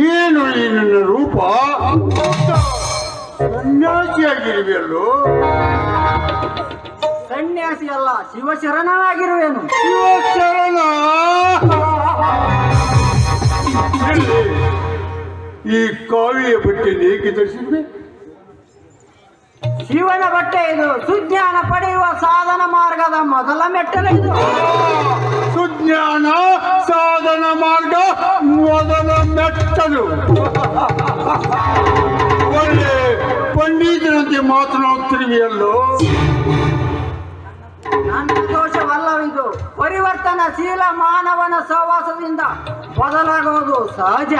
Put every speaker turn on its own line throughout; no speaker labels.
ಏನು ಈ ನನ್ನ ರೂಪ ಸನ್ಯಾಸಿಯಾಗಿರುವೆಯಲ್ಲೋ?
ಸನ್ಯಾಸಿ ಅಲ್ಲ, ಶಿವಶರಣನಾಗಿರುವೆನು.
ಶಿವಶರಣ? ಈ ಕಾವಿಯ ಬಟ್ಟೆ ಏಕೆ ಧರಿಸಿದ್ವಿ?
ಶಿವನ ಬಟ್ಟೆ ಇದು. ಸುಜ್ಞಾನ ಪಡೆಯುವ ಸಾಧನ ಮಾರ್ಗದ ಮೊದಲ ಮೆಟ್ಟಲು ಇದು.
ಸುಜ್ಞಾನ ಸಾಧನ ಮಾರ್ಗ ಮೊದಲ ಮೆಟ್ಟಲು. ಒಳ್ಳೆ ಪಂಡಿತರಂತೆ ಮಾತನಾಡುತ್ತಿರುವೆಯಲ್ಲೋ?
ನನ್ನ ದೋಷವಲ್ಲವಿದು. ಪರಿವರ್ತನಶೀಲ ಮಾನವನ ಸಹವಾಸದಿಂದ ಬದಲಾಗುವುದು ಸಹಜ.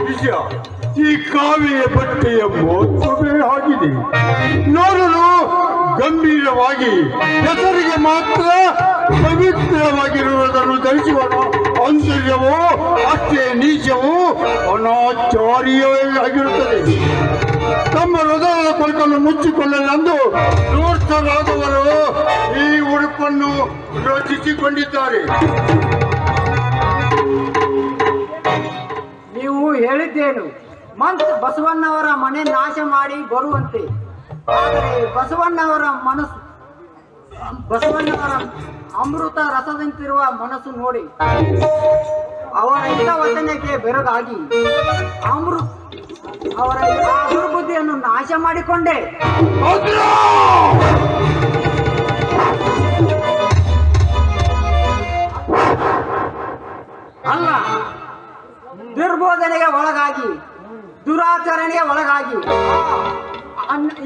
ವಿಷಯ ಈ ಕಾವಿಯ ಬಟ್ಟೆಯ ಮಹತ್ವವೇ ಆಗಿದೆ. ನೋಡಲು ಗಂಭೀರವಾಗಿ, ಹೆಸರಿಗೆ ಮಾತ್ರ ಪವಿತ್ರವಾಗಿರುವುದನ್ನು ಧರಿಸುವ ಆಂತರ್ಯವೂ ಅಷ್ಟೇ ನೀಚವೂ ಅನಾಚಾರ್ಯವೇ ಆಗಿರುತ್ತದೆ. ತಮ್ಮ ಹೃದಯದ ಕೊಳಕನ್ನು ಮುಚ್ಚಿಕೊಳ್ಳಲೆಂದು ದೂರ್ತರಾದವರು ಈ ಉಡುಪನ್ನು ರಚಿಸಿಕೊಂಡಿದ್ದಾರೆ.
ನೀವು ಹೇಳಿದ್ದೇನು? ಬಸವಣ್ಣವರ ಮನೆ ನಾಶ ಮಾಡಿ ಬರುವಂತೆ. ಆದರೆ ಬಸವಣ್ಣವರ ಅಮೃತ ರಸದಂತಿರುವ ಮನಸ್ಸು ನೋಡಿ ಅವರ ಹಿತವಚನಕ್ಕೆ ಬೆರಗಾಗಿ ಅವರ ಆ ದುರ್ಬುದ್ಧಿಯನ್ನು ನಾಶ ಮಾಡಿಕೊಂಡೆ. ಅಲ್ಲ, ದುರ್ಬೋಧನೆಗೆ ಒಳಗಾಗಿ, ದುರಾಚರಣೆಗೆ ಒಳಗಾಗಿ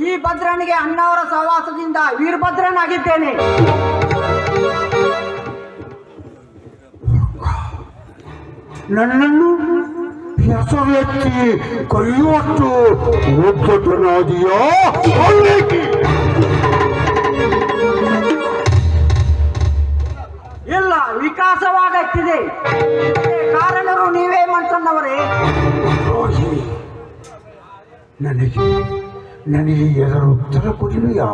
ಈ ಭದ್ರನಿಗೆ ಅಣ್ಣವರ ಸಹವಾಸದಿಂದ ವೀರಭದ್ರನಾಗಿದ್ದೇನೆ.
ನನ್ನನ್ನು ಹೆಸರೆತ್ತಿ ಕರೆಯುವಷ್ಟು ಒಬ್ಬನಾದಿಯೋ?
ಇಲ್ಲ, ವಿಕಾಸವಾಗುತ್ತಿದೆ. ಕಾರಣರು ನೀವೇ ಮಂತ್ರಣ್ಣವರೇ.
ನನಗೆ ಅದರ ಉತ್ತರ ಕೊಡಲಿಯಾ?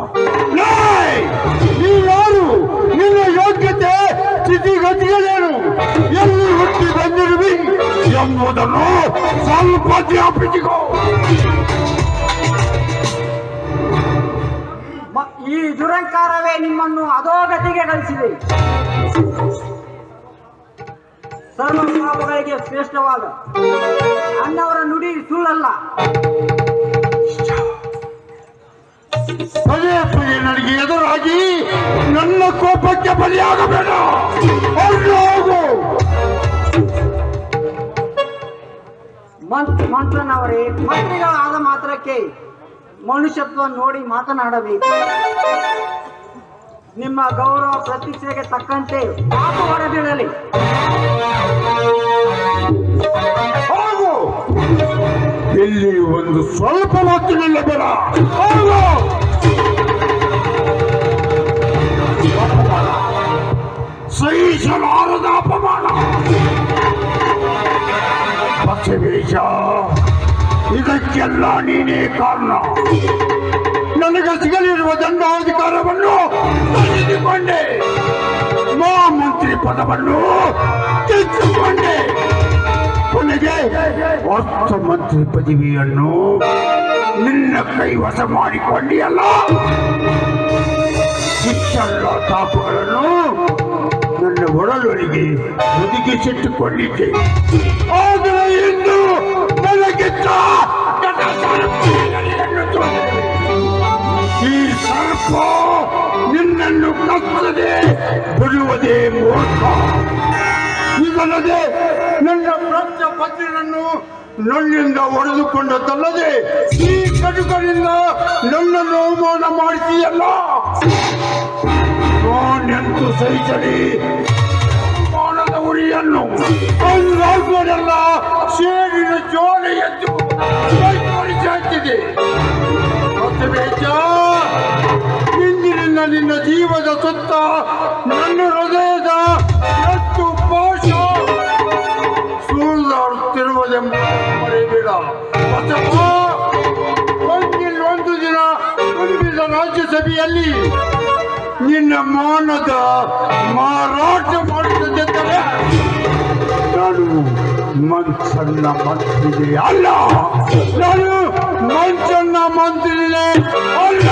ನೀನಾರು, ನಿನ್ನ ಯೋಗ್ಯತೆ ಸ್ಥಿತಿಗತಿಗಳೇನು, ಎಲ್ಲಿ ಹುಟ್ಟಿ ಬಂದಿರುವಿ ಎಂಬುದನ್ನು ಸ್ವಲ್ಪ ಜ್ಞಾಪಿಸಿಕೋ.
ಈ ದುರಂಕಾರವೇ ನಿಮ್ಮನ್ನು ಅಧೋಗತಿಗೆ ಗಳಿಸಿದೆ. ಸರ್ವ ಪಾಪಗಳಿಗೆ ಶ್ರೇಷ್ಠವಾದ ಅಣ್ಣವರ ನುಡಿ ಸುಳ್ಳಲ್ಲ.
ಪದೇ ಪದೇ ನನಗೆ ಎದುರಾಗಿ ನನ್ನ ಕೋಪಕ್ಕೆ ಬಲಿಯಾಗಬೇಡ.
ಮಂತ್ರನವರೇ, ಮಂತ್ರಿಗಳಾದ ಮಾತ್ರಕ್ಕೆ ಮನುಷ್ಯತ್ವ ನೋಡಿ ಮಾತನಾಡಬೇಕು. ನಿಮ್ಮ ಗೌರವ ಪ್ರತೀಕ್ಷೆಗೆ ತಕ್ಕಂತೆ ಮಾತು ಹೊರಬೀಳಲಿ.
ಹೋಗು, ಇಲ್ಲಿ ಒಂದು ಸ್ವಲ್ಪ ಮಾತಿನಲ್ಲ ಬೇಡ. ಸಹಿಸಲಾರದ ಅಪಮಾನ. ಬಸವೇಶ, ಇದಕ್ಕೆಲ್ಲ ನೀನೇ ಕಾರಣ. ನನಗೆ ಸಿಗಲಿರುವ ದಂಡಾಧಿಕಾರವನ್ನು ತೆಗೆದುಕೊಂಡೆ, ಮಹಾಮಂತ್ರಿ ಪದವನ್ನು ತೆಗೆದುಕೊಂಡೆ, ಕೊನೆಗೆ ಅರ್ಥ ಮಂತ್ರಿ ಪದವಿಯನ್ನು ನಿನ್ನ ಕೈವಶ ಮಾಡಿಕೊಂಡಿಯಲ್ಲ. ಇಷ್ಟೆಲ್ಲ ತಾಪಗಳನ್ನು ನನ್ನ ಒಡಲೊಳಗೆ ಒದಗಿಸಿಟ್ಟುಕೊಂಡಿದ್ದೆ. ಆದರೆ ಇಂದು ನನಗಿದ್ದ ಈ ಸರ್ಪ ನಿನ್ನನ್ನು ಕತ್ತದೆ ಬಿಡುವುದೇ ಮೂರ್ಖ. ಇದಲ್ಲದೆ ನನ್ನ ಪ್ರಜ್ಞ ಪತ್ನಿಯನ್ನು ನನ್ನಿಂದ ಹೊಡೆದುಕೊಂಡದ್ದಲ್ಲದೆ ಈ ಕಟುಕರಿಂದ ನನ್ನನ್ನು ಅವಮಾನ ಮಾಡಿದೆಯಲ್ಲ. ನಾನೆಂತು ಸಹಿಸಲಿ ಅವಮಾನದ ಉರಿಯನ್ನು. ಅಂದಾಗಲೆಲ್ಲ ಸೇರಿನ ಜೋಲೆ ಎದ್ದು ತೋರಿಸುತ್ತಿದೆ. ಇಂದಿನಿಂದ ನಿನ್ನ ಜೀವದ ಸುತ್ತ ನನ್ನ ಹೃದಯದ ಎತ್ತು ಪಾಶ ಸುಳಿದಾಡುತ್ತಿರುವುದೆಂಬ ಮರೆಯಬೇಡ. ಒಂದು ದಿನ ತುಂಬಿದ ರಾಜ್ಯಸಭೆಯಲ್ಲಿ ನಿನ್ನ ಮಾನದ ಮಾರಾಟ ಮಾಡುತ್ತಿದ್ದರೆ ನಾನು ಮಂಚನ್ನ ಮಂತ್ರಿದೆ ಅಲ್ಲ. ನಾನು ಮಂಚನ್ನ ಮಂತ್ರಿನೇ ಅಲ್ಲ.